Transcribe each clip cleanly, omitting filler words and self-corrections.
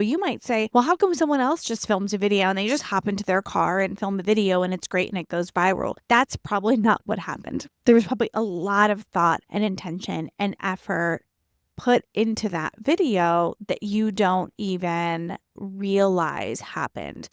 You might say, well, how come someone else just films a video and they just hop into their car and film a video and it's great and it goes viral? That's probably not what happened. There was probably a lot of thought and intention and effort put into that video that you don't even realize happened.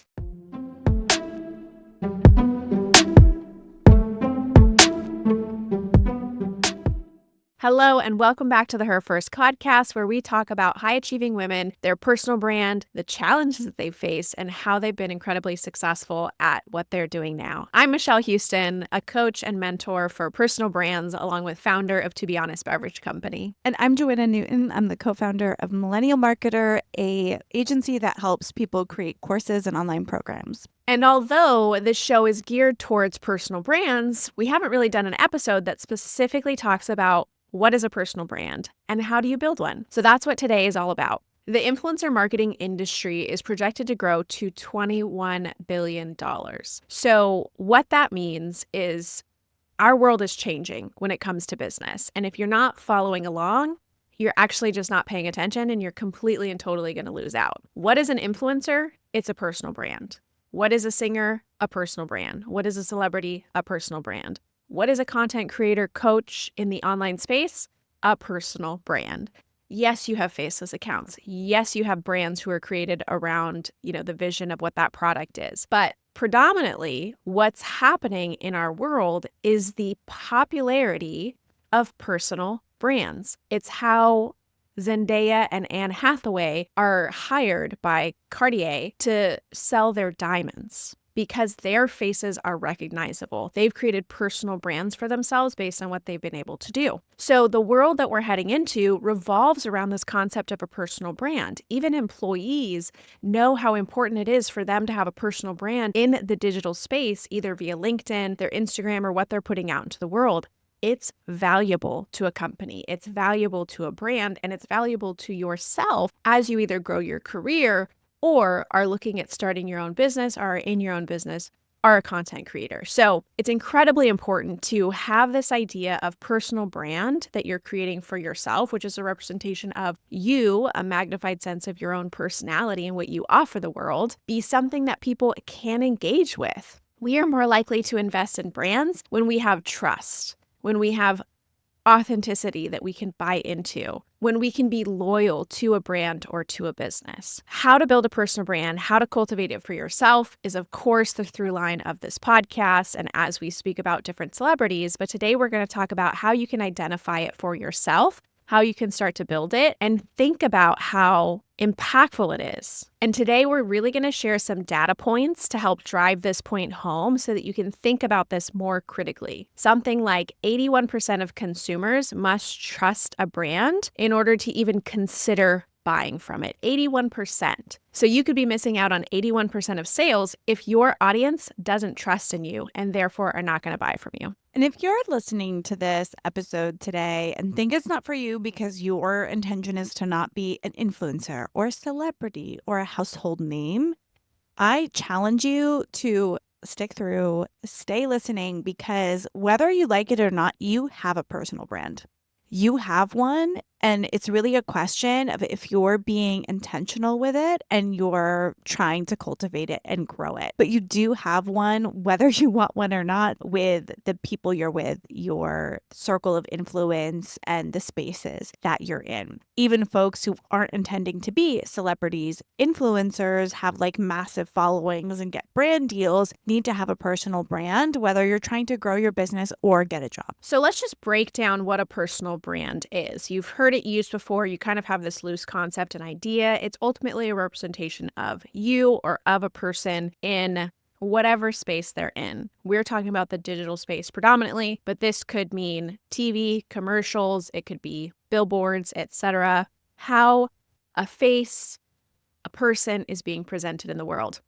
Hello, and welcome back to the Her First podcast, where we talk about high-achieving women, their personal brand, the challenges that they face, and how they've been incredibly successful at what they're doing now. I'm Michelle Houston, a coach and mentor for personal brands, along with founder of To Be Honest Beverage Company. And I'm Joanna Newton. I'm the co-founder of Millennial Marketer, a agency that helps people create courses and online programs. And although this show is geared towards personal brands, we haven't really done an episode that specifically talks about what is a personal brand and how do you build one? So that's what today is all about. The influencer marketing industry is projected to grow to $21 billion. So what that means is our world is changing when it comes to business. And if you're not following along, you're actually just not paying attention and you're completely and totally going to lose out. What is an influencer? It's a personal brand. What is a singer? A personal brand. What is a celebrity? A personal brand. What is a content creator coach in the online space? A personal brand. Yes, you have faceless accounts. Yes, you have brands who are created around, the vision of what that product is. But predominantly, what's happening in our world is the popularity of personal brands. It's how Zendaya and Anne Hathaway are hired by Cartier to sell their diamonds because their faces are recognizable. They've created personal brands for themselves based on what they've been able to do. So the world that we're heading into revolves around this concept of a personal brand. Even employees know how important it is for them to have a personal brand in the digital space, either via LinkedIn, their Instagram, or what they're putting out into the world. It's valuable to a company, it's valuable to a brand, and it's valuable to yourself as you either grow your career or are looking at starting your own business, or are in your own business, are a content creator. So it's incredibly important to have this idea of personal brand that you're creating for yourself, which is a representation of you, a magnified sense of your own personality and what you offer the world, be something that people can engage with. We are more likely to invest in brands when we have trust, when we have authenticity that we can buy into, when we can be loyal to a brand or to a business. How to build a personal brand, how to cultivate it for yourself is, of course, the through line of this podcast and as we speak about different celebrities. But today we're going to talk about how you can identify it for yourself, how you can start to build it, and think about how impactful it is. And today we're really going to share some data points to help drive this point home so that you can think about this more critically. Something like 81% of consumers must trust a brand in order to even consider buying from it. 81%. So you could be missing out on 81% of sales if your audience doesn't trust in you and therefore are not going to buy from you. And if you're listening to this episode today and think it's not for you because your intention is to not be an influencer or a celebrity or a household name, I challenge you to stick through, stay listening, because whether you like it or not, you have a personal brand. You have one, and it's really a question of if you're being intentional with it and you're trying to cultivate it and grow it. But you do have one, whether you want one or not, with the people you're with, your circle of influence, and the spaces that you're in. Even folks who aren't intending to be celebrities, influencers, have like massive followings and get brand deals, need to have a personal brand, whether you're trying to grow your business or get a job. So let's just break down what a personal brand is. You've heard it used before. You kind of have this loose concept and idea. It's ultimately a representation of you or of a person in whatever space they're in. We're talking about the digital space predominantly, but this could mean TV, commercials, it could be billboards, etc. How a face, a person is being presented in the world.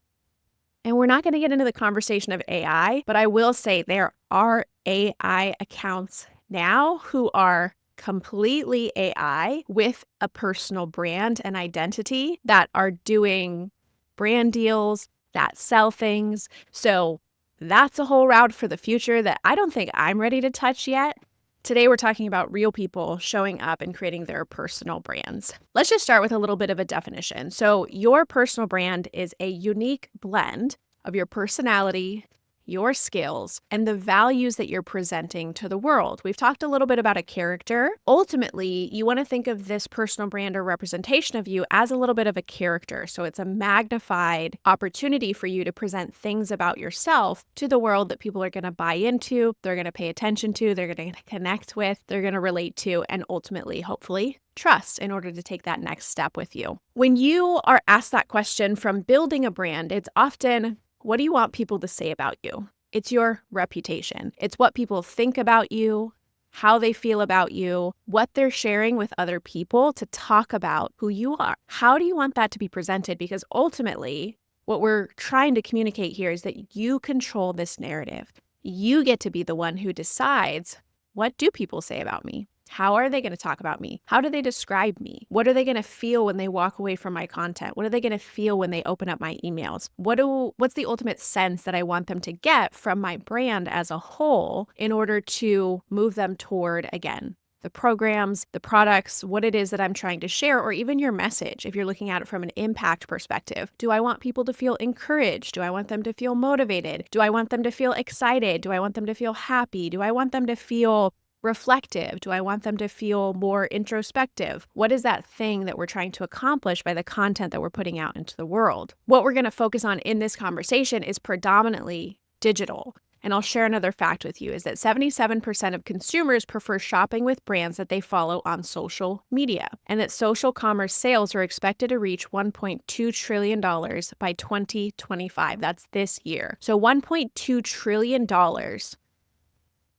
And we're not going to get into the conversation of AI, but I will say there are AI accounts now who are completely AI with a personal brand and identity that are doing brand deals, that sell things. So that's a whole route for the future that I don't think I'm ready to touch yet. Today, we're talking about real people showing up and creating their personal brands. Let's just start with a little bit of a definition. So, your personal brand is a unique blend of your personality, your skills, and the values that you're presenting to the world. We've talked a little bit about a character. Ultimately, you want to think of this personal brand or representation of you as a little bit of a character. So it's a magnified opportunity for you to present things about yourself to the world that people are going to buy into, they're going to pay attention to, they're going to connect with, they're going to relate to, and ultimately, hopefully, trust in order to take that next step with you. When you are asked that question from building a brand, it's often, what do you want people to say about you? It's your reputation. It's what people think about you, how they feel about you, what they're sharing with other people to talk about who you are. How do you want that to be presented? Because ultimately, what we're trying to communicate here is that you control this narrative. You get to be the one who decides, what do people say about me? How are they going to talk about me? How do they describe me? What are they going to feel when they walk away from my content? What are they going to feel when they open up my emails? What's the ultimate sense that I want them to get from my brand as a whole in order to move them toward, again, the programs, the products, what it is that I'm trying to share, or even your message, if you're looking at it from an impact perspective. Do I want people to feel encouraged? Do I want them to feel motivated? Do I want them to feel excited? Do I want them to feel happy? Do I want them to feel reflective? Do I want them to feel more introspective? What is that thing that we're trying to accomplish by the content that we're putting out into the world? What we're going to focus on in this conversation is predominantly digital. And I'll share another fact with you is that 77% of consumers prefer shopping with brands that they follow on social media, and that social commerce sales are expected to reach $1.2 trillion by 2025. That's this year. So $1.2 trillion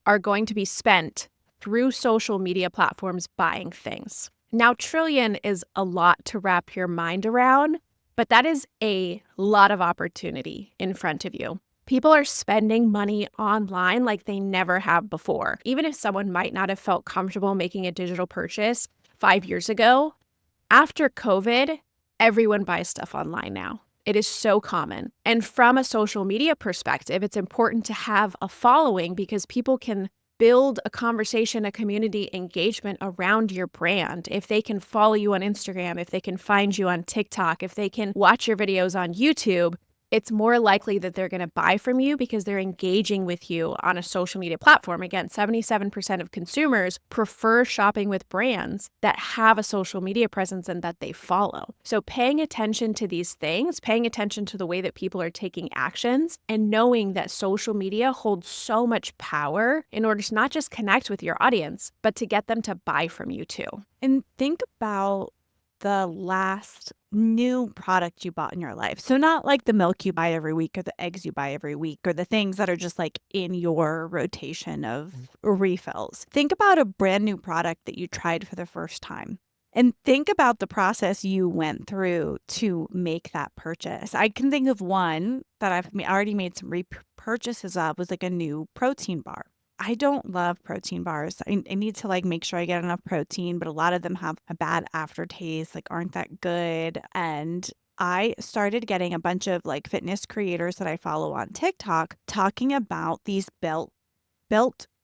are going to be spent through social media platforms buying things. Now, trillion is a lot to wrap your mind around, but that is a lot of opportunity in front of you. People are spending money online like they never have before. Even if someone might not have felt comfortable making a digital purchase 5 years ago, after COVID, everyone buys stuff online now. It is so common. And from a social media perspective, it's important to have a following because people can build a conversation, a community engagement around your brand. If they can follow you on Instagram, if they can find you on TikTok, if they can watch your videos on YouTube, it's more likely that they're going to buy from you because they're engaging with you on a social media platform. Again, 77% of consumers prefer shopping with brands that have a social media presence and that they follow. So paying attention to these things, paying attention to the way that people are taking actions, and knowing that social media holds so much power in order to not just connect with your audience, but to get them to buy from you too. And think about the last new product you bought in your life. So not like the milk you buy every week or the eggs you buy every week or the things that are just like in your rotation of refills. Think about a brand new product that you tried for the first time. And think about the process you went through to make that purchase. I can think of one that I've already made some repurchases of, was like a new protein bar. I don't love protein bars. I need to like make sure I get enough protein, but a lot of them have a bad aftertaste, like aren't that good. And I started getting a bunch of like fitness creators that I follow on TikTok talking about these built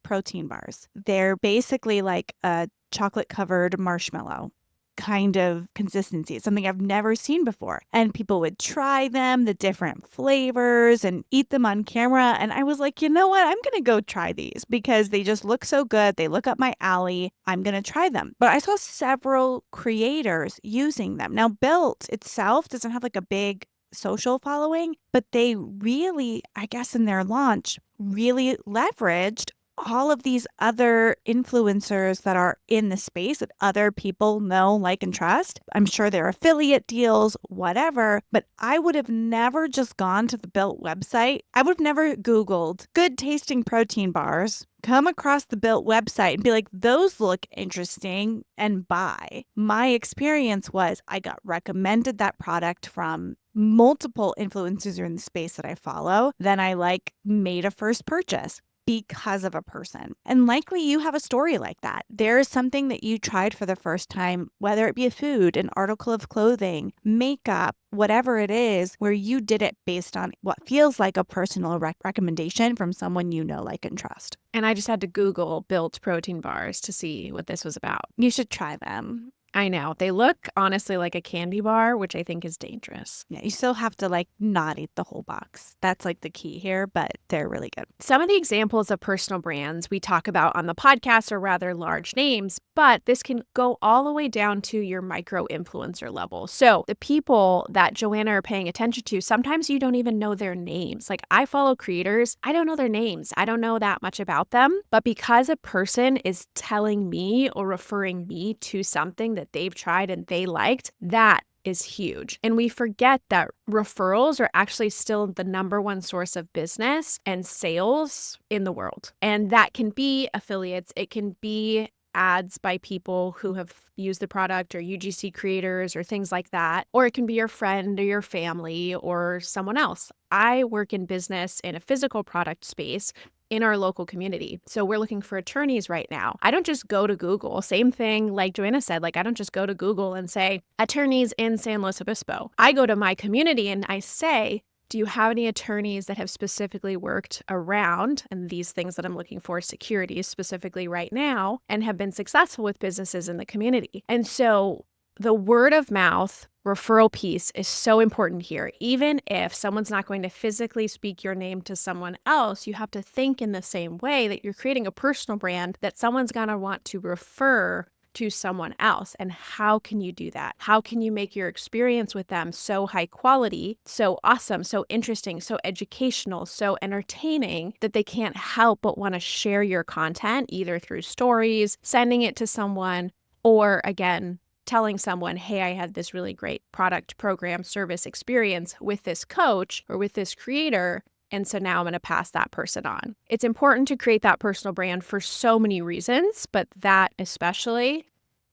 protein bars. They're basically like a chocolate covered marshmallow kind of consistency. It's something I've never seen before. And people would try them, the different flavors, and eat them on camera. And I was like, you know what? I'm going to go try these because they just look so good. They look up my alley. I'm going to try them. But I saw several creators using them. Now, Built itself doesn't have like a big social following, but they really, I guess in their launch, really leveraged all of these other influencers that are in the space that other people know, like, and trust. I'm sure they're affiliate deals, whatever, but I would have never just gone to the Built website. I would have never Googled good tasting protein bars, come across the Built website and be like, those look interesting, and buy. My experience was I got recommended that product from multiple influencers in the space that I follow. Then I made a first purchase. because of a person. And likely you have a story like that. There's something that you tried for the first time, whether it be a food, an article of clothing, makeup, whatever it is, where you did it based on what feels like a personal recommendation from someone you know, like, and trust. And I just had to Google built protein bars to see what this was about. You should try them. I know. They look honestly like a candy bar, which I think is dangerous. Yeah, you still have to like not eat the whole box. That's like the key here, but they're really good. Some of the examples of personal brands we talk about on the podcast are rather large names, but this can go all the way down to your micro influencer level. So the people that Joanna are paying attention to, sometimes you don't even know their names. Like, I follow creators, I don't know their names. I don't know that much about them, but because a person is telling me or referring me to something that they've tried and they liked, that is huge. And we forget that referrals are actually still the number one source of business and sales in the world. And that can be affiliates, it can be ads by people who have used the product, or UGC creators or things like that, or it can be your friend or your family or someone else. I work in business in a physical product space in our local community. So we're looking for attorneys right now. I don't just go to Google. Same thing like Joanna said, like, I don't just go to Google and say attorneys in San Luis Obispo. I go to my community and I say, do you have any attorneys that have specifically worked around, and these things that I'm looking for, securities specifically right now, and have been successful with businesses in the community? And so the word of mouth referral piece is so important here. Even if someone's not going to physically speak your name to someone else, you have to think in the same way that you're creating a personal brand that someone's going to want to refer to someone else. And how can you do that? How can you make your experience with them so high quality, so awesome, so interesting, so educational, so entertaining that they can't help but want to share your content, either through stories, sending it to someone, or again, telling someone, hey, I had this really great product, program, service experience with this coach or with this creator, and so now I'm going to pass that person on. It's important to create that personal brand for so many reasons, but that especially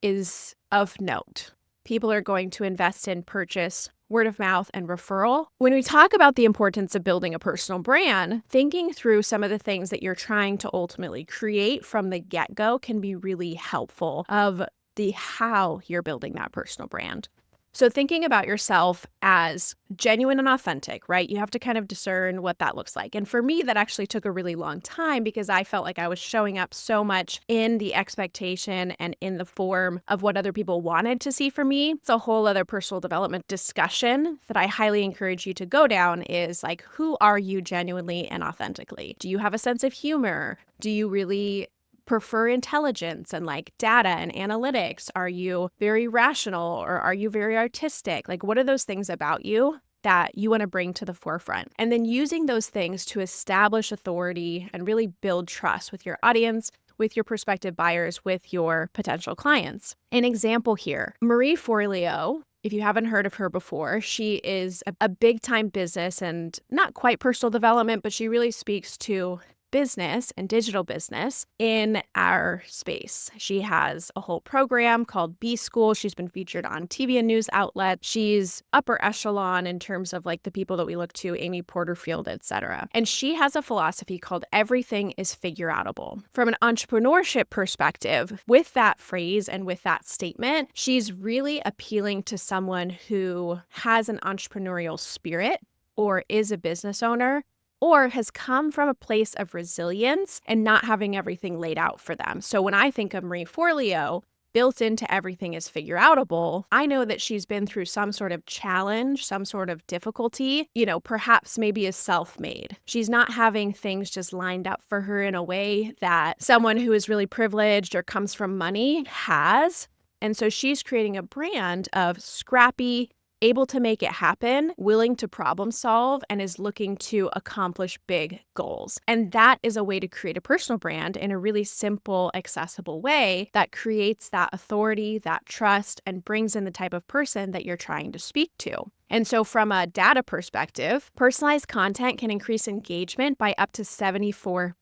is of note. People are going to invest in purchase, word of mouth, and referral. When we talk about the importance of building a personal brand, thinking through some of the things that you're trying to ultimately create from the get-go can be really helpful of the how you're building that personal brand. So thinking about yourself as genuine and authentic, right? You have to kind of discern what that looks like. And for me, that actually took a really long time because I felt like I was showing up so much in the expectation and in the form of what other people wanted to see from me. It's a whole other personal development discussion that I highly encourage you to go down, is like, who are you genuinely and authentically? Do you have a sense of humor? Do you really prefer intelligence and like data and analytics? Are you very rational, or are you very artistic? Like, what are those things about you that you want to bring to the forefront? And then using those things to establish authority and really build trust with your audience, with your prospective buyers, with your potential clients. An example here, Marie Forleo. If you haven't heard of her before, she is a big time business and not quite personal development, but she really speaks to business and digital business in our space. She has a whole program called B School. She's been featured on TV and news outlets. She's upper echelon in terms of like the people that we look to, Amy Porterfield, etc. And she has a philosophy called everything is figure outable. From an entrepreneurship perspective, with that phrase and with that statement, she's really appealing to someone who has an entrepreneurial spirit or is a business owner, or has come from a place of resilience and not having everything laid out for them. So when I think of Marie Forleo, built into everything is figure outable, I know that she's been through some sort of challenge, some sort of difficulty, perhaps maybe is self-made. She's not having things just lined up for her in a way that someone who is really privileged or comes from money has. And so she's creating a brand of scrappy, able to make it happen, willing to problem solve, and is looking to accomplish big goals. And that is a way to create a personal brand in a really simple, accessible way that creates that authority, that trust, and brings in the type of person that you're trying to speak to. And so from a data perspective, personalized content can increase engagement by up to 74%.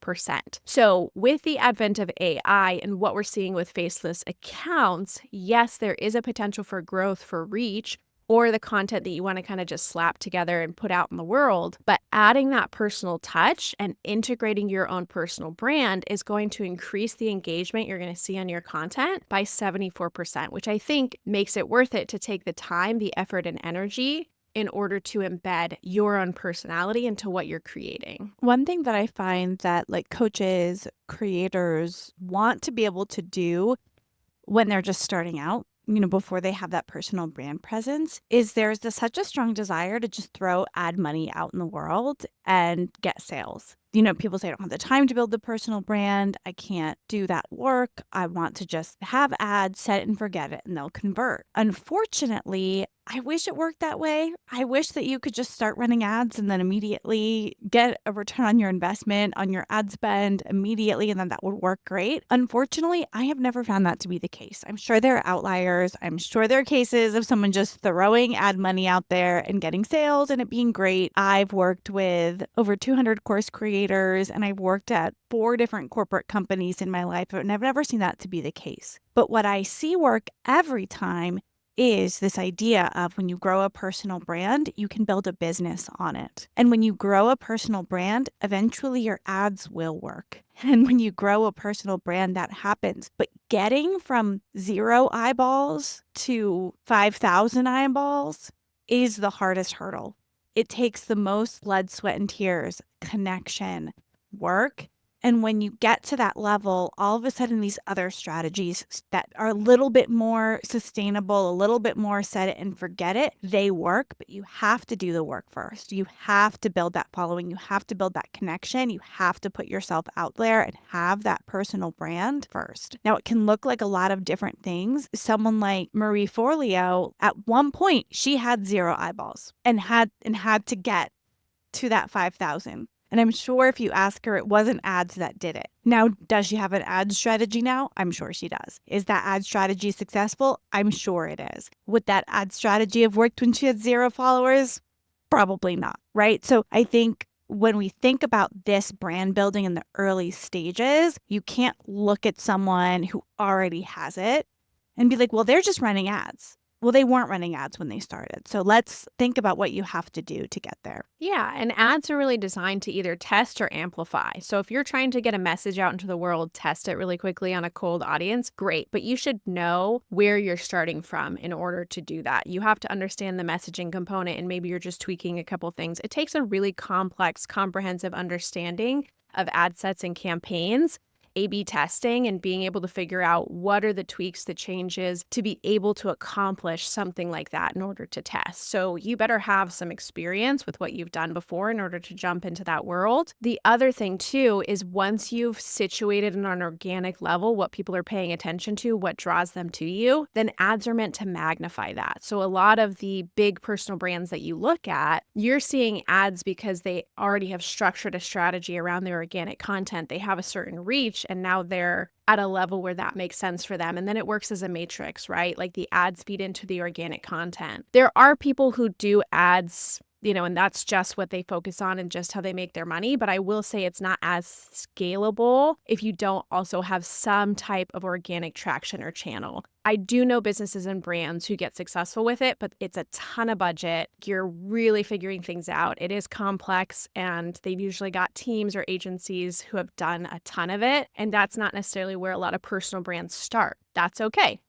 So with the advent of AI and what we're seeing with faceless accounts, yes, there is a potential for growth, for reach, or the content that you want to kind of just slap together and put out in the world. But adding that personal touch and integrating your own personal brand is going to increase the engagement you're going to see on your content by 74%, which I think makes it worth it to take the time, the effort, and energy in order to embed your own personality into what you're creating. One thing that I find that like coaches, creators want to be able to do when they're just starting out, before they have that personal brand presence, is there's such a strong desire to just throw ad money out in the world and get sales. People say, I don't have the time to build the personal brand. I can't do that work. I want to just have ads, set it and forget it, and they'll convert. Unfortunately, I wish it worked that way. I wish that you could just start running ads and then immediately get a return on your investment, on your ad spend immediately, and then that would work great. Unfortunately, I have never found that to be the case. I'm sure there are outliers. I'm sure there are cases of someone just throwing ad money out there and getting sales and it being great. I've worked with over 200 course creators and I've worked at 4 different corporate companies in my life, and I've never seen that to be the case. But what I see work every time is this idea of when you grow a personal brand, you can build a business on it. And when you grow a personal brand, eventually your ads will work. And when you grow a personal brand, that happens. But getting from 0 eyeballs to 5,000 eyeballs is the hardest hurdle. It takes the most blood, sweat, and tears, connection, work. And when you get to that level, all of a sudden these other strategies that are a little bit more sustainable, a little bit more set it and forget it, they work, but you have to do the work first. You have to build that following. You have to build that connection. You have to put yourself out there and have that personal brand first. Now, it can look like a lot of different things. Someone like Marie Forleo, at one point, she had 0 eyeballs and had to get to that 5,000. And I'm sure if you ask her, it wasn't ads that did it. Now, does she have an ad strategy now? I'm sure she does. Is that ad strategy successful? I'm sure it is. Would that ad strategy have worked when she had 0 followers? Probably not, right? So I think when we think about this brand building in the early stages, you can't look at someone who already has it and be like, well, they're just running ads. Well, they weren't running ads when they started. So let's think about what you have to do to get there. Yeah, and ads are really designed to either test or amplify. So if you're trying to get a message out into the world, test it really quickly on a cold audience, great. But you should know where you're starting from in order to do that. You have to understand the messaging component, and maybe you're just tweaking a couple things. It takes a really complex, comprehensive understanding of ad sets and campaigns, A/B testing, and being able to figure out what are the tweaks, the changes to be able to accomplish something like that in order to test. So you better have some experience with what you've done before in order to jump into that world. The other thing too is once you've situated on an organic level what people are paying attention to, what draws them to you, then ads are meant to magnify that. So a lot of the big personal brands that you look at, you're seeing ads because they already have structured a strategy around their organic content. They have a certain reach, and now they're at a level where that makes sense for them. And then it works as a matrix, right? Like the ads feed into the organic content. There are people who do ads, and that's just what they focus on and just how they make their money. But I will say it's not as scalable if you don't also have some type of organic traction or channel. I do know businesses and brands who get successful with it, but it's a ton of budget. You're really figuring things out. It is complex, and they've usually got teams or agencies who have done a ton of it. And that's not necessarily where a lot of personal brands start. That's okay.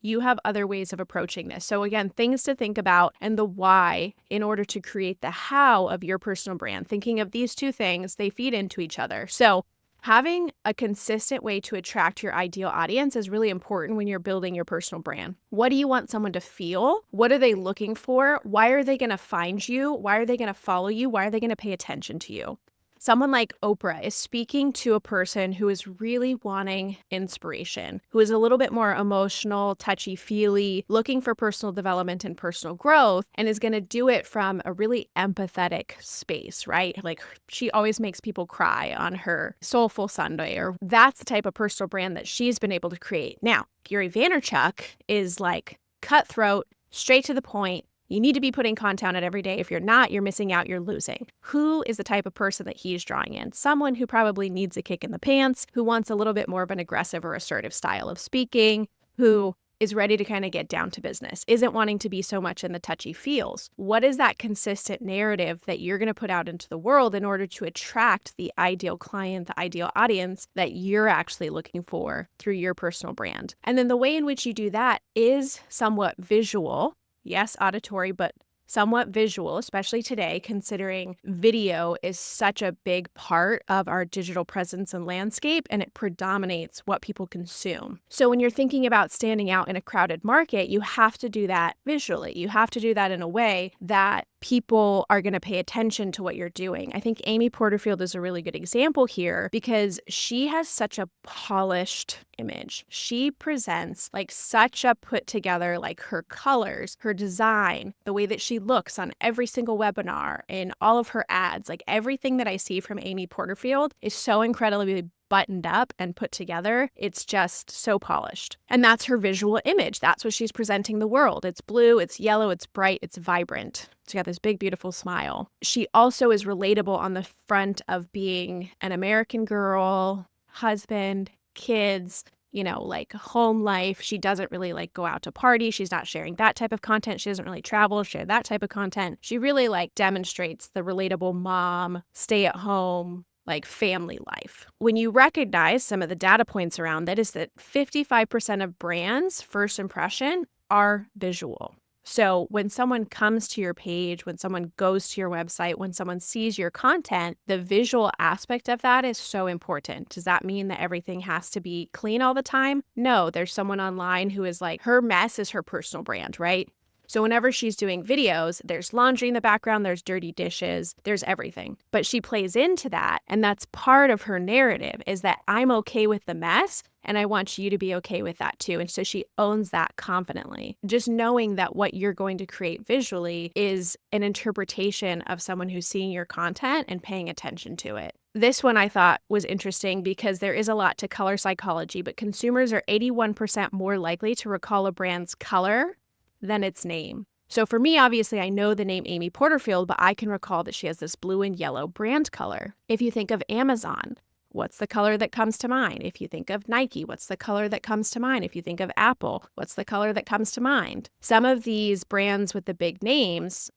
You have other ways of approaching this. So again, things to think about and the why in order to create the how of your personal brand. Thinking of these 2 things, they feed into each other. So having a consistent way to attract your ideal audience is really important when you're building your personal brand. What do you want someone to feel? What are they looking for? Why are they going to find you? Why are they going to follow you? Why are they going to pay attention to you? Someone like Oprah is speaking to a person who is really wanting inspiration, who is a little bit more emotional, touchy-feely, looking for personal development and personal growth, and is going to do it from a really empathetic space, right? Like she always makes people cry on her Soulful Sunday, or that's the type of personal brand that she's been able to create. Now, Gary Vaynerchuk is like cutthroat, straight to the point. You need to be putting content out every day. If you're not, you're missing out, you're losing. Who is the type of person that he's drawing in? Someone who probably needs a kick in the pants, who wants a little bit more of an aggressive or assertive style of speaking, who is ready to kind of get down to business, isn't wanting to be so much in the touchy feels. What is that consistent narrative that you're going to put out into the world in order to attract the ideal client, the ideal audience that you're actually looking for through your personal brand? And then the way in which you do that is somewhat visual. Yes, auditory, but somewhat visual, especially today, considering video is such a big part of our digital presence and landscape, and it predominates what people consume. So when you're thinking about standing out in a crowded market, you have to do that visually. You have to do that in a way that people are going to pay attention to what you're doing. I think Amy Porterfield is a really good example here because she has such a polished image. She presents like such a put together, like her colors, her design, the way that she looks on every single webinar, in all of her ads, like everything that I see from Amy Porterfield is so incredibly buttoned up and put together. It's just so polished. And that's her visual image. That's what she's presenting the world. It's blue, it's yellow, it's bright, it's vibrant. She's got this big, beautiful smile. She also is relatable on the front of being an American girl, husband, kids, like home life. She doesn't really like go out to party. She's not sharing that type of content. She doesn't really travel, share that type of content. She really like demonstrates the relatable mom, stay at home, like family life. When you recognize some of the data points around that is that 55% of brands' first impression are visual. So when someone comes to your page, when someone goes to your website, when someone sees your content, the visual aspect of that is so important. Does that mean that everything has to be clean all the time? No, there's someone online who is like, her mess is her personal brand, right? So whenever she's doing videos, there's laundry in the background, there's dirty dishes, there's everything. But she plays into that, and that's part of her narrative is that I'm okay with the mess, and I want you to be okay with that too. And so she owns that confidently. Just knowing that what you're going to create visually is an interpretation of someone who's seeing your content and paying attention to it. This one I thought was interesting because there is a lot to color psychology, but consumers are 81% more likely to recall a brand's color than its name. So for me, obviously, I know the name Amy Porterfield, but I can recall that she has this blue and yellow brand color. If you think of Amazon, what's the color that comes to mind? If you think of Nike, what's the color that comes to mind? If you think of Apple, what's the color that comes to mind? Some of these brands with the big names,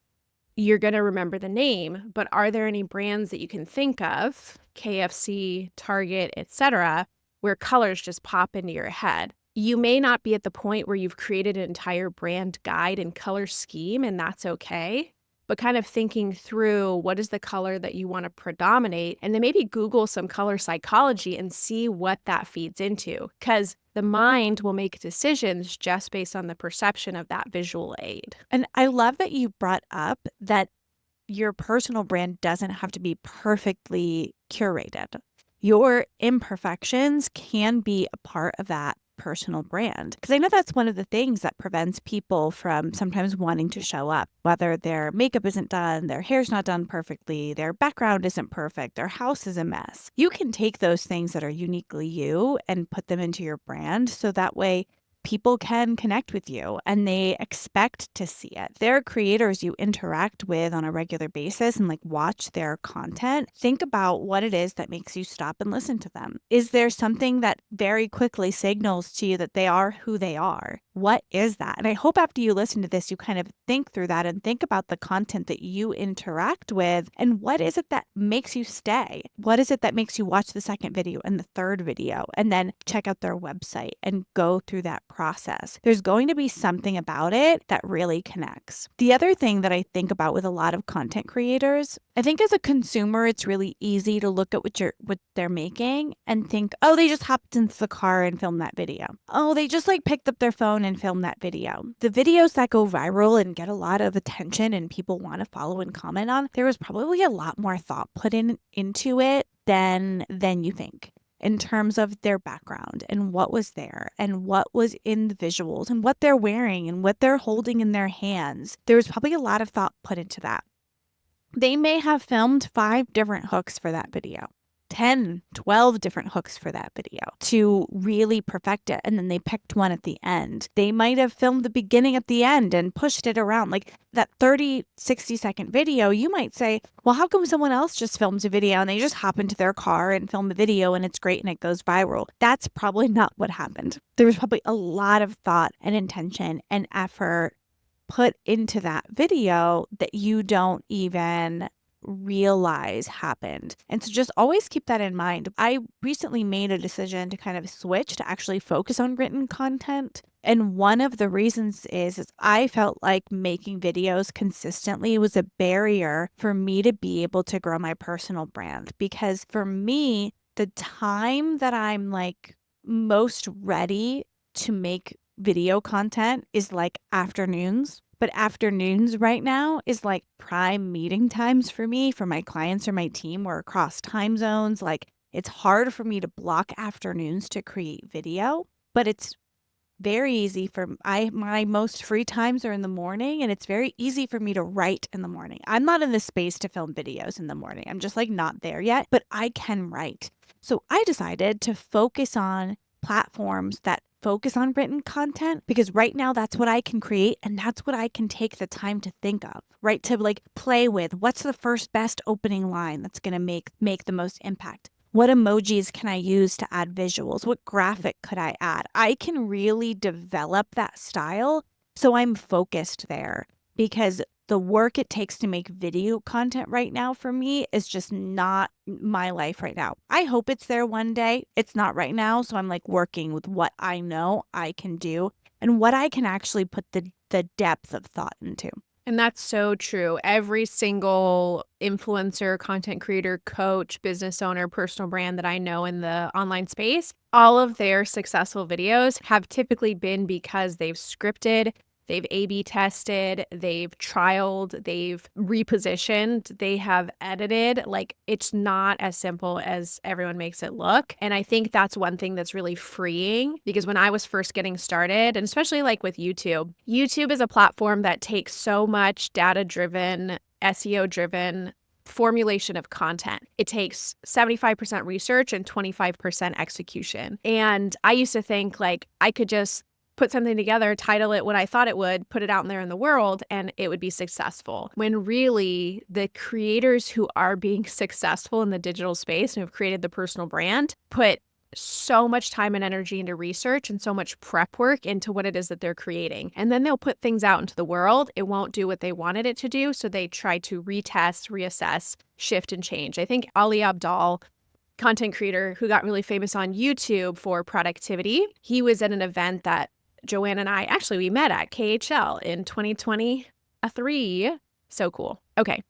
you're going to remember the name, but are there any brands that you can think of, KFC, Target, etc., where colors just pop into your head? You may not be at the point where you've created an entire brand guide and color scheme, and that's okay. But kind of thinking through what is the color that you want to predominate, and then maybe Google some color psychology and see what that feeds into. Because the mind will make decisions just based on the perception of that visual aid. And I love that you brought up that your personal brand doesn't have to be perfectly curated. Your imperfections can be a part of that personal brand. Because I know that's one of the things that prevents people from sometimes wanting to show up, whether their makeup isn't done, their hair's not done perfectly, their background isn't perfect, their house is a mess. You can take those things that are uniquely you and put them into your brand so that way people can connect with you and they expect to see it. There are creators you interact with on a regular basis and like watch their content. Think about what it is that makes you stop and listen to them. Is there something that very quickly signals to you that they are who they are? What is that? And I hope after you listen to this, you kind of think through that and think about the content that you interact with and what is it that makes you stay? What is it that makes you watch the second video and the third video and then check out their website and go through that process? There's going to be something about it that really connects. The other thing that I think about with a lot of content creators, I think as a consumer, it's really easy to look at what they're making and think, oh, they just hopped into the car and filmed that video. Oh, they just like picked up their phone and filmed that video. The videos that go viral and get a lot of attention and people want to follow and comment on, there was probably a lot more thought put into it than you think, in terms of their background and what was there and what was in the visuals and what they're wearing and what they're holding in their hands. There was probably a lot of thought put into that. They may have filmed 5 different hooks for that video, 10, 12 different hooks for that video to really perfect it. And then they picked one at the end. They might have filmed the beginning at the end and pushed it around. Like that 30, 60-second video, you might say, well, how come someone else just films a video and they just hop into their car and film the video and it's great and it goes viral? That's probably not what happened. There was probably a lot of thought and intention and effort put into that video that you don't even realize happened. And so just always keep that in mind. I recently made a decision to kind of switch to actually focus on written content. And one of the reasons is I felt like making videos consistently was a barrier for me to be able to grow my personal brand. Because for me, the time that I'm like most ready to make video content is like afternoons. But afternoons right now is like prime meeting times for me, for my clients or my team. We're across time zones. Like it's hard for me to block afternoons to create video, but it's very easy for my most free times are in the morning, and it's very easy for me to write in the morning. I'm not in the space to film videos in the morning. I'm just like not there yet, but I can write. So I decided to focus on platforms that focus on written content because right now that's what I can create and that's what I can take the time to think of, right? To like play with what's the first best opening line that's going to make the most impact. What emojis can I use to add visuals? What graphic could I add? I can really develop that style so I'm focused there because the work it takes to make video content right now for me is just not my life right now. I hope it's there one day. It's not right now. So I'm like working with what I know I can do and what I can actually put the depth of thought into. And that's so true. Every single influencer, content creator, coach, business owner, personal brand that I know in the online space, all of their successful videos have typically been because they've scripted, they've A/B tested, they've trialed, they've repositioned, they have edited. Like it's not as simple as everyone makes it look. And I think that's one thing that's really freeing because when I was first getting started, and especially like with YouTube, YouTube is a platform that takes so much data-driven, SEO-driven formulation of content. It takes 75% research and 25% execution. And I used to think like I could just put something together, title it what I thought it would, put it out in there in the world, and it would be successful. When really the creators who are being successful in the digital space and have created the personal brand put so much time and energy into research and so much prep work into what it is that they're creating. And then they'll put things out into the world. It won't do what they wanted it to do. So they try to retest, reassess, shift, and change. I think Ali Abdaal, content creator who got really famous on YouTube for productivity, he was at an event that Joanne and I, actually, we met at KHL in 2023. So cool. Okay.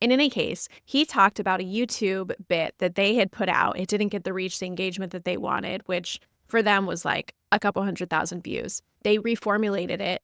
In any case, he talked about a YouTube bit that they had put out. It didn't get the reach, the engagement that they wanted, which for them was like a couple 100,000 views. They reformulated it,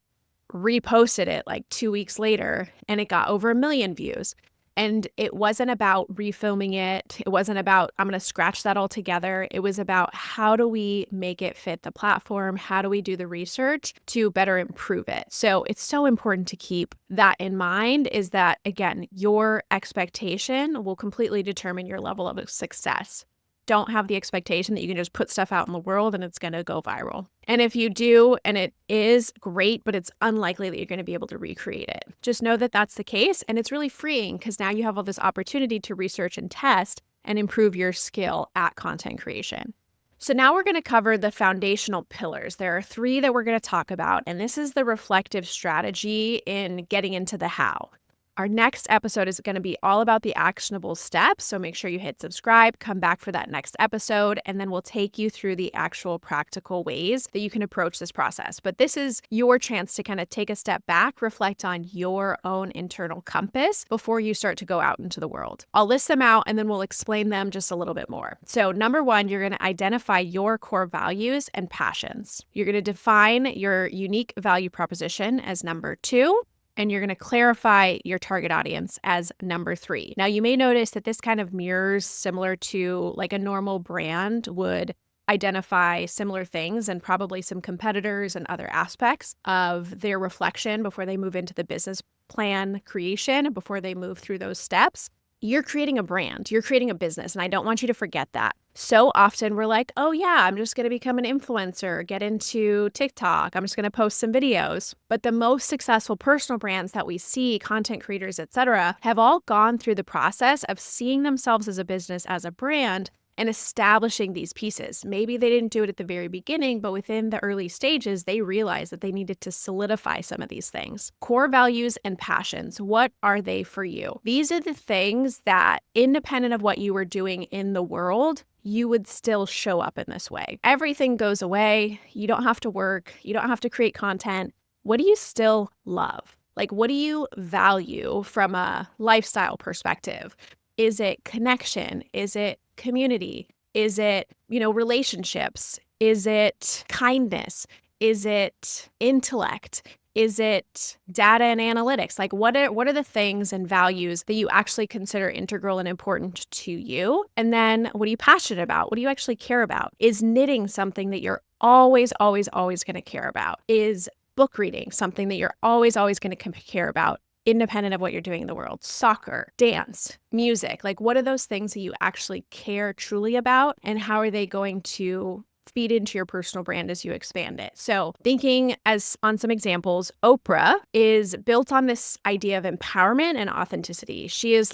reposted it like 2 weeks later, and it got over 1 million views. And it wasn't about refilming it. It wasn't about, I'm going to scratch that all together. It was about how do we make it fit the platform? How do we do the research to better improve it? So it's so important to keep that in mind is that, again, your expectation will completely determine your level of success. Don't have the expectation that you can just put stuff out in the world and it's going to go viral. And if you do, and it is great, but it's unlikely that you're going to be able to recreate it. Just know that that's the case. And it's really freeing because now you have all this opportunity to research and test and improve your skill at content creation. So now we're going to cover the foundational pillars. There are 3 that we're going to talk about, and this is the reflective strategy in getting into the how. Our next episode is going to be all about the actionable steps. So make sure you hit subscribe, come back for that next episode, and then we'll take you through the actual practical ways that you can approach this process. But this is your chance to kind of take a step back, reflect on your own internal compass before you start to go out into the world. I'll list them out and then we'll explain them just a little bit more. So number 1, you're going to identify your core values and passions. You're going to define your unique value proposition as number 2. And you're going to clarify your target audience as number 3. Now, you may notice that this kind of mirrors similar to like a normal brand would identify similar things and probably some competitors and other aspects of their reflection before they move into the business plan creation, before they move through those steps. you're creating a brand, you're creating a business, and I don't want you to forget that. So often we're like, oh yeah, I'm just going to become an influencer, get into TikTok, I'm just going to post some videos. But the most successful personal brands that we see, content creators, etc., have all gone through the process of seeing themselves as a business, as a brand, and establishing these pieces. Maybe they didn't do it at the very beginning, but within the early stages, they realized that they needed to solidify some of these things. Core values and passions, what are they for you? These are the things that, independent of what you were doing in the world, you would still show up in this way. Everything goes away. You don't have to work. You don't have to create content. What do you still love? Like, what do you value from a lifestyle perspective? Is it connection? Is it community? Is it, relationships? Is it kindness? Is it intellect? Is it data and analytics? Like, what are the things and values that you actually consider integral and important to you? And then what are you passionate about? What do you actually care about? Is knitting something that you're always, always, always going to care about? Is book reading something that you're always, always going to care about, independent of what you're doing in the world? Soccer, dance, music, like what are those things that you actually care truly about, and how are they going to feed into your personal brand as you expand it? So thinking as on some examples, Oprah is built on this idea of empowerment and authenticity. She is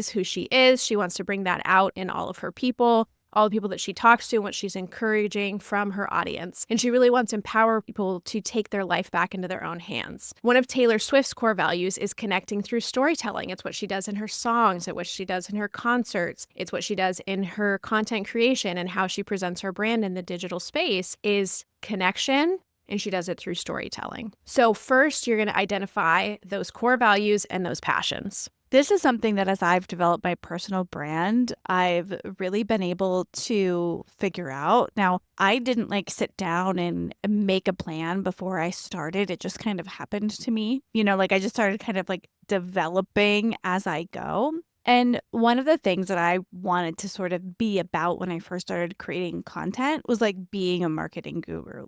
who she is. She wants to bring that out in all of her people, all the people that she talks to, and what she's encouraging from her audience. And she really wants to empower people to take their life back into their own hands. One of Taylor Swift's core values is connecting through storytelling. It's what she does in her songs, it's what she does in her concerts, it's what she does in her content creation, and how she presents her brand in the digital space is connection. And she does it through storytelling. So first, you're going to identify those core values and those passions. This is something that as I've developed my personal brand, I've really been able to figure out. Now, I didn't sit down and make a plan before I started. It just kind of happened to me. I just started kind of developing as I go. And one of the things that I wanted to sort of be about when I first started creating content was being a marketing guru,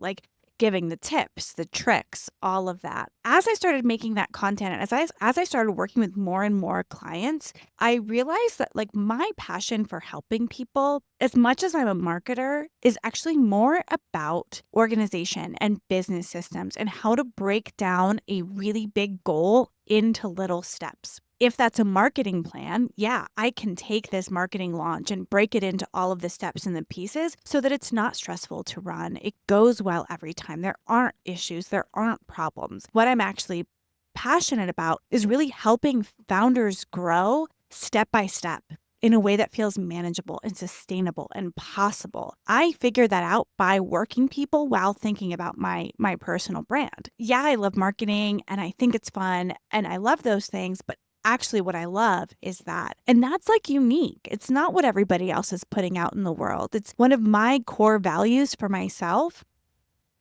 giving the tips, the tricks, all of that. As I started making that content, and as I started working with more and more clients, I realized that my passion for helping people, as much as I'm a marketer, is actually more about organization and business systems and how to break down a really big goal into little steps. If that's a marketing plan, yeah, I can take this marketing launch and break it into all of the steps and the pieces so that it's not stressful to run. It goes well every time. There aren't issues. There aren't problems. What I'm actually passionate about is really helping founders grow step by step in a way that feels manageable and sustainable and possible. I figured that out by working people while thinking about my personal brand. Yeah, I love marketing and I think it's fun and I love those things, but actually what I love is that. And that's unique. It's not what everybody else is putting out in the world. It's one of my core values for myself.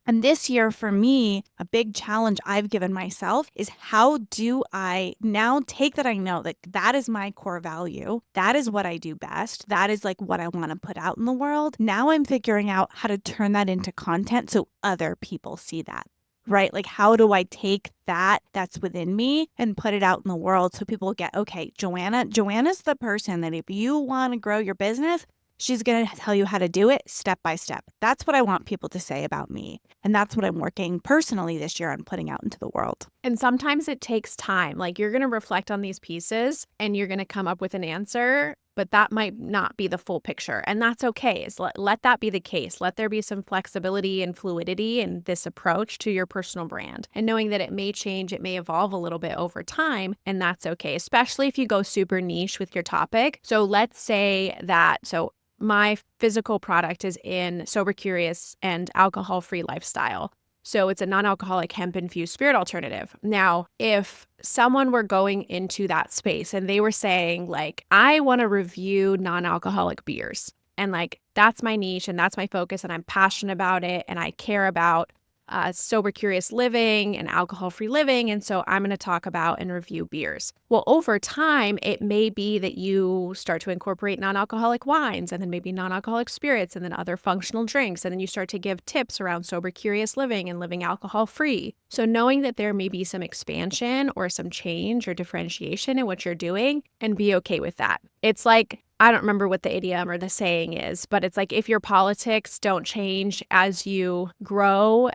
And this year for me, a big challenge I've given myself is how do I now take that I know that that is my core value. That is what I do best. That is what I want to put out in the world. Now I'm figuring out how to turn that into content so other people see that. Right? How do I take that's within me and put it out in the world so people get, okay, Joanna's the person that if you want to grow your business, she's going to tell you how to do it step by step. That's what I want people to say about me. And that's what I'm working personally this year on putting out into the world. And sometimes it takes time. You're going to reflect on these pieces and you're going to come up with an answer, but that might not be the full picture. And that's okay. Let that be the case. Let there be some flexibility and fluidity in this approach to your personal brand. And knowing that it may change, it may evolve a little bit over time, and that's okay, especially if you go super niche with your topic. So let's say that, my physical product is in sober curious and alcohol-free lifestyle. So it's a non-alcoholic hemp-infused spirit alternative. Now, if someone were going into that space and they were saying I want to review non-alcoholic beers, and that's my niche and that's my focus and I'm passionate about it and I care about sober, curious living and alcohol-free living. And so I'm going to talk about and review beers. Well, over time, it may be that you start to incorporate non-alcoholic wines and then maybe non-alcoholic spirits and then other functional drinks. And then you start to give tips around sober, curious living and living alcohol-free. So knowing that there may be some expansion or some change or differentiation in what you're doing, and be okay with that. It's like, I don't remember what the idiom or the saying is, but it's like if your politics don't change as you grow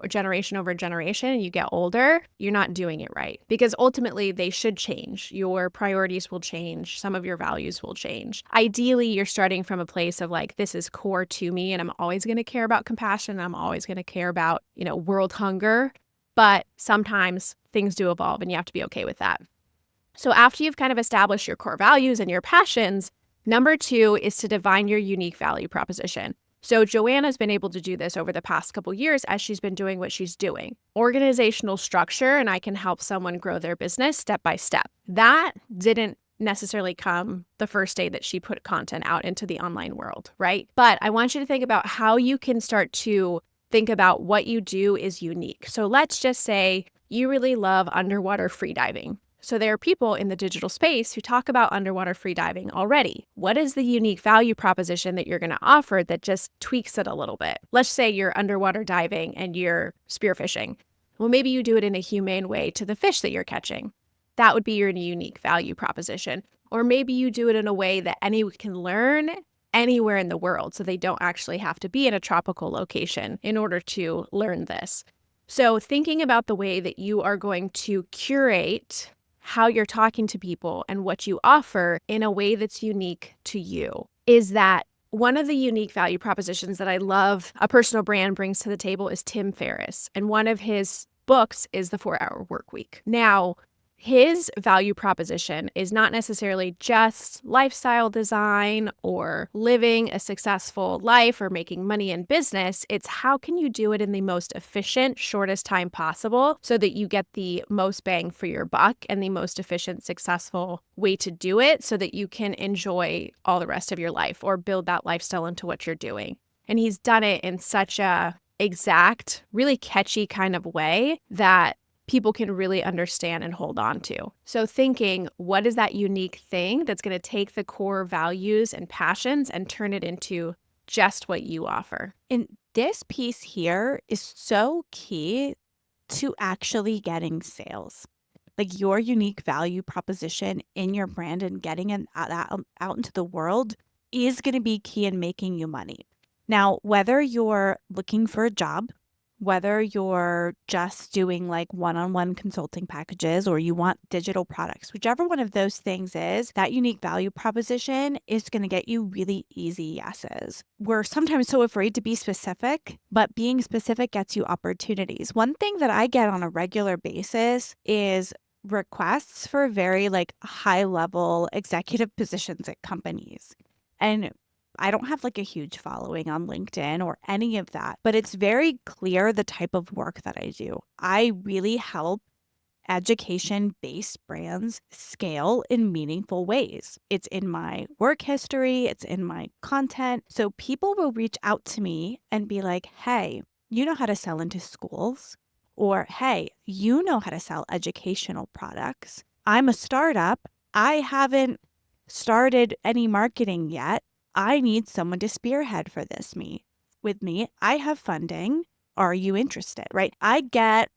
generation over generation and you get older, you're not doing it right. Because ultimately they should change. Your priorities will change. Some of your values will change. Ideally, you're starting from a place of like, this is core to me and I'm always going to care about compassion. I'm always going to care about, world hunger. But sometimes things do evolve and you have to be okay with that. So after you've kind of established your core values and your passions, number 2 is to define your unique value proposition. So Joanna's been able to do this over the past couple years as she's been doing what she's doing. Organizational structure, and I can help someone grow their business step by step. That didn't necessarily come the first day that she put content out into the online world, right? But I want you to think about how you can start to think about what you do is unique. So let's just say you really love underwater freediving. So there are people in the digital space who talk about underwater freediving already. What is the unique value proposition that you're going to offer that just tweaks it a little bit? Let's say you're underwater diving and you're spearfishing. Well, maybe you do it in a humane way to the fish that you're catching. That would be your unique value proposition. Or maybe you do it in a way that anyone can learn anywhere in the world, so they don't actually have to be in a tropical location in order to learn this. So thinking about the way that you are going to curate how you're talking to people and what you offer in a way that's unique to you is that one of the unique value propositions that I love a personal brand brings to the table is Tim Ferriss. And one of his books is The 4-Hour Workweek. Now, his value proposition is not necessarily just lifestyle design or living a successful life or making money in business. It's how can you do it in the most efficient, shortest time possible so that you get the most bang for your buck and the most efficient, successful way to do it so that you can enjoy all the rest of your life or build that lifestyle into what you're doing. And he's done it in such a exact, really catchy kind of way that people can really understand and hold on to. So thinking, what is that unique thing that's going to take the core values and passions and turn it into just what you offer? And this piece here is so key to actually getting sales. Like your unique value proposition in your brand and getting it out into the world is going to be key in making you money. Now, whether you're looking for a job, whether you're just doing like one-on-one consulting packages or you want digital products, whichever one of those things is, that unique value proposition is going to get you really easy yeses. We're sometimes so afraid to be specific, but being specific gets you opportunities. One thing that I get on a regular basis is requests for very like high-level executive positions at companies. And I don't have like a huge following on LinkedIn or any of that, but it's very clear the type of work that I do. I really help education-based brands scale in meaningful ways. It's in my work history, it's in my content. So people will reach out to me and be like, hey, you know how to sell into schools? Or, hey, you know how to sell educational products. I'm a startup. I haven't started any marketing yet. I need someone to spearhead for this with me. I have funding. Are you interested? Right? I get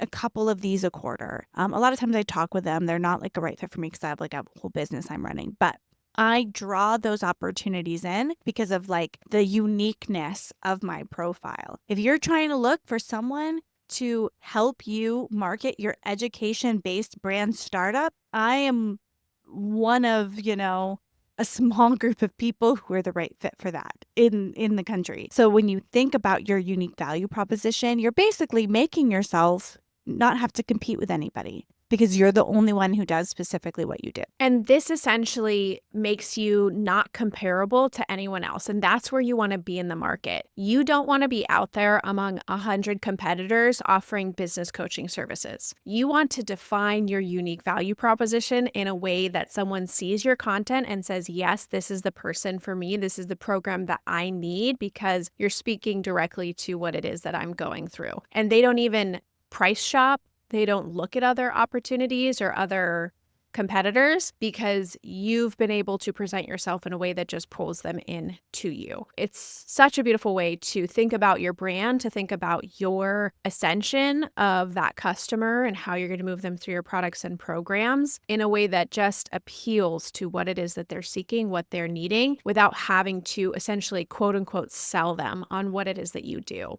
a couple of these a quarter. A lot of times I talk with them. They're not like a right fit for me because I have like a whole business I'm running. But I draw those opportunities in because of like the uniqueness of my profile. If you're trying to look for someone to help you market your education-based brand startup, I am one of, a small group of people who are the right fit for that in the country. So when you think about your unique value proposition, you're basically making yourself not have to compete with anybody. because you're the only one who does specifically what you do. And this essentially makes you not comparable to anyone else. And that's where you want to be in the market. You don't want to be out there among 100 competitors offering business coaching services. You want to define your unique value proposition in a way that someone sees your content and says, yes, this is the person for me. This is the program that I need, because you're speaking directly to what it is that I'm going through. And they don't even price shop. They don't look at other opportunities or other competitors, because you've been able to present yourself in a way that just pulls them in to you. It's such a beautiful way to think about your brand, to think about your ascension of that customer and how you're going to move them through your products and programs in a way that just appeals to what it is that they're seeking, what they're needing, without having to essentially quote unquote sell them on what it is that you do.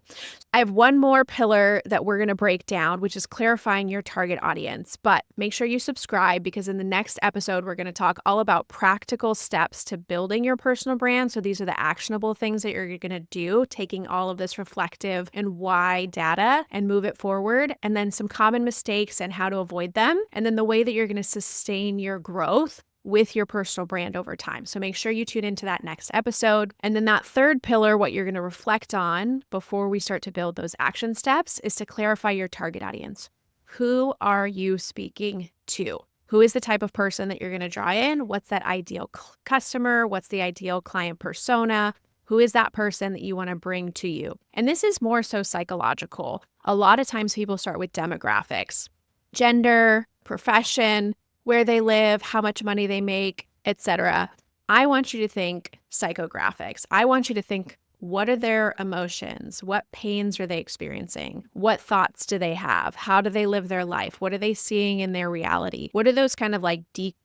I have one more pillar that we're going to break down, which is clarifying your target audience. But make sure you subscribe, because in the next episode, we're going to talk all about practical steps to building your personal brand. So these are the actionable things that you're going to do, taking all of this reflective and why data and move it forward, and then some common mistakes and how to avoid them, and then the way that you're going to sustain your growth with your personal brand over time. So make sure you tune into that next episode. And then that third pillar, what you're going to reflect on before we start to build those action steps, is to clarify your target audience. Who are you speaking to? Who is the type of person that you're going to draw in? What's that ideal customer? What's the ideal client persona? Who is that person that you want to bring to you? And this is more so psychological. A lot of times people start with demographics, gender, profession, where they live, how much money they make, etc. I want you to think psychographics. I want you to think, what are their emotions? What pains are they experiencing? What thoughts do they have? How do they live their life? What are they seeing in their reality? What are those kind of like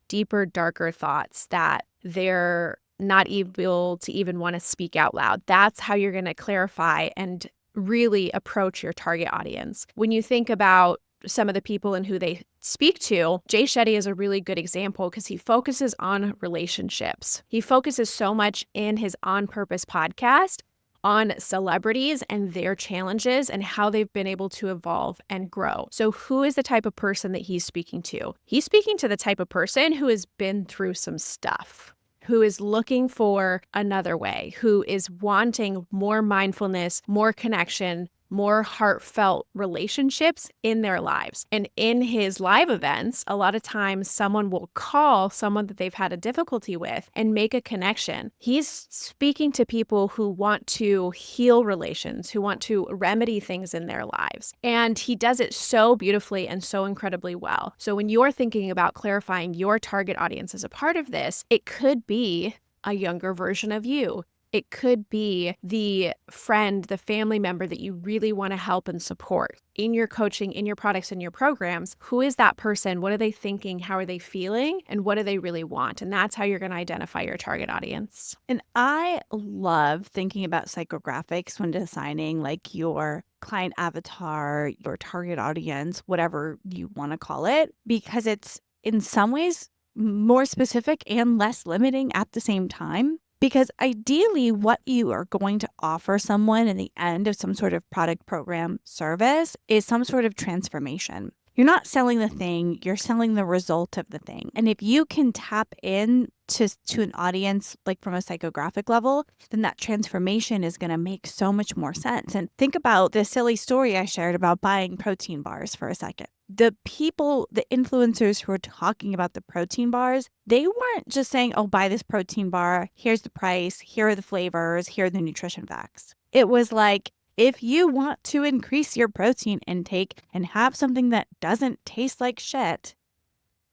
deeper, darker thoughts that they're not able to even want to speak out loud? That's how you're going to clarify and really approach your target audience. When you think about some of the people and who they speak to, Jay Shetty is a really good example, because he focuses on relationships. He focuses so much in his On Purpose podcast on celebrities and their challenges and how they've been able to evolve and grow. So who is the type of person that he's speaking to? He's speaking to the type of person who has been through some stuff, who is looking for another way, who is wanting more mindfulness, more connection, more heartfelt relationships in their lives. And in his live events, a lot of times someone will call someone that they've had a difficulty with and make a connection. He's speaking to people who want to heal relations, who want to remedy things in their lives. And he does it so beautifully and so incredibly well. So when you're thinking about clarifying your target audience as a part of this, it could be a younger version of you. It could be the friend, the family member that you really want to help and support in your coaching, in your products, in your programs. Who is that person? What are they thinking? How are they feeling? And what do they really want? And that's how you're going to identify your target audience. And I love thinking about psychographics when designing like your client avatar, your target audience, whatever you want to call it, because it's in some ways more specific and less limiting at the same time. Because ideally, what you are going to offer someone in the end of some sort of product, program, service is some sort of transformation. You're not selling the thing, you're selling the result of the thing. And if you can tap in to an audience, like from a psychographic level, then that transformation is going to make so much more sense. And think about the silly story I shared about buying protein bars for a second. The people, the influencers who were talking about the protein bars, they weren't just saying, oh, buy this protein bar, here's the price, here are the flavors, here are the nutrition facts. It was like, if you want to increase your protein intake and have something that doesn't taste like shit,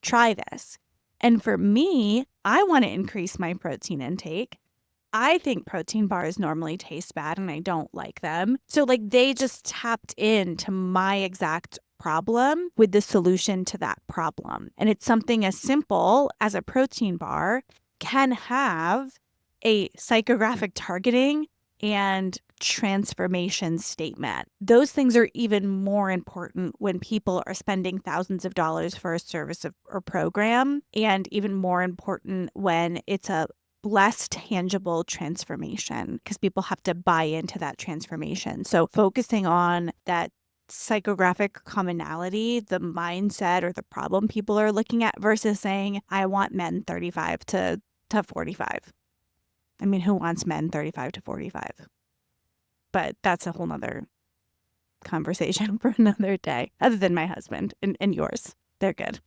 try this. And for me, I want to increase my protein intake. I think protein bars normally taste bad and I don't like them. So like they just tapped into my exact problem with the solution to that problem. And it's something as simple as a protein bar can have a psychographic targeting and transformation statement. Those things are even more important when people are spending thousands of dollars for a service or program, and even more important when it's a less tangible transformation because people have to buy into that transformation. So focusing on that psychographic commonality, the mindset or the problem people are looking at versus saying, I want men 35 to 45. I mean, who wants men 35 to 45? But that's a whole nother conversation for another day, other than my husband and yours. They're good.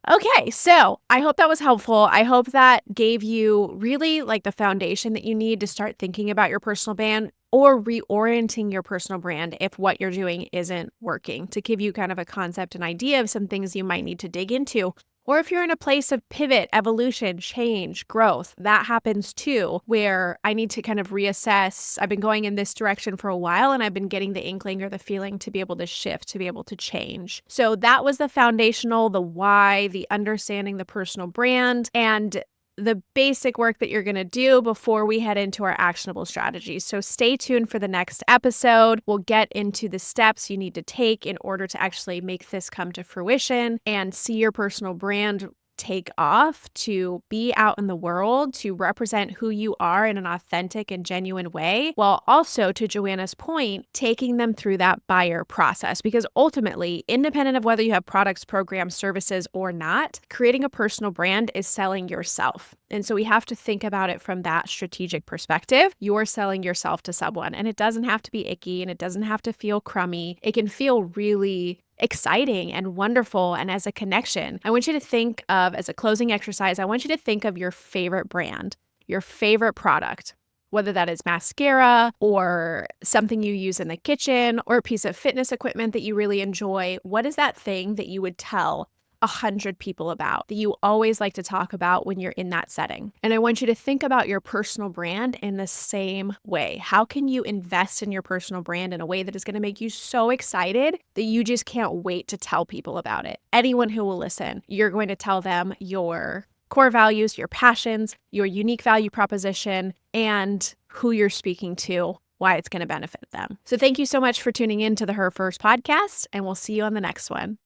Okay, so I hope that was helpful. I hope that gave you really like the foundation that you need to start thinking about your personal brand or reorienting your personal brand if what you're doing isn't working, to give you kind of a concept and idea of some things you might need to dig into. Or if you're in a place of pivot, evolution, change, growth, that happens too, where I need to kind of reassess. I've been going in this direction for a while and I've been getting the inkling or the feeling to be able to shift, to be able to change. So that was the foundational, the why, the understanding the personal brand, and the basic work that you're going to do before we head into our actionable strategies. So stay tuned for the next episode. We'll get into the steps you need to take in order to actually make this come to fruition and see your personal brand take off, to be out in the world, to represent who you are in an authentic and genuine way, while also, to Joanna's point, taking them through that buyer process. Because ultimately, independent of whether you have products, programs, services, or not, creating a personal brand is selling yourself. And so we have to think about it from that strategic perspective. You're selling yourself to someone, and it doesn't have to be icky and it doesn't have to feel crummy. It can feel really exciting and wonderful and as a connection. I want you to think of, as a closing exercise, I want you to think of your favorite brand, your favorite product, whether that is mascara or something you use in the kitchen or a piece of fitness equipment that you really enjoy. What is that thing that you would tell 100 people about, that you always like to talk about when you're in that setting? And I want you to think about your personal brand in the same way. How can you invest in your personal brand in a way that is going to make you so excited that you just can't wait to tell people about it? Anyone who will listen, you're going to tell them your core values, your passions, your unique value proposition, and who you're speaking to, why it's going to benefit them. So thank you so much for tuning in to the Her First podcast, and we'll see you on the next one.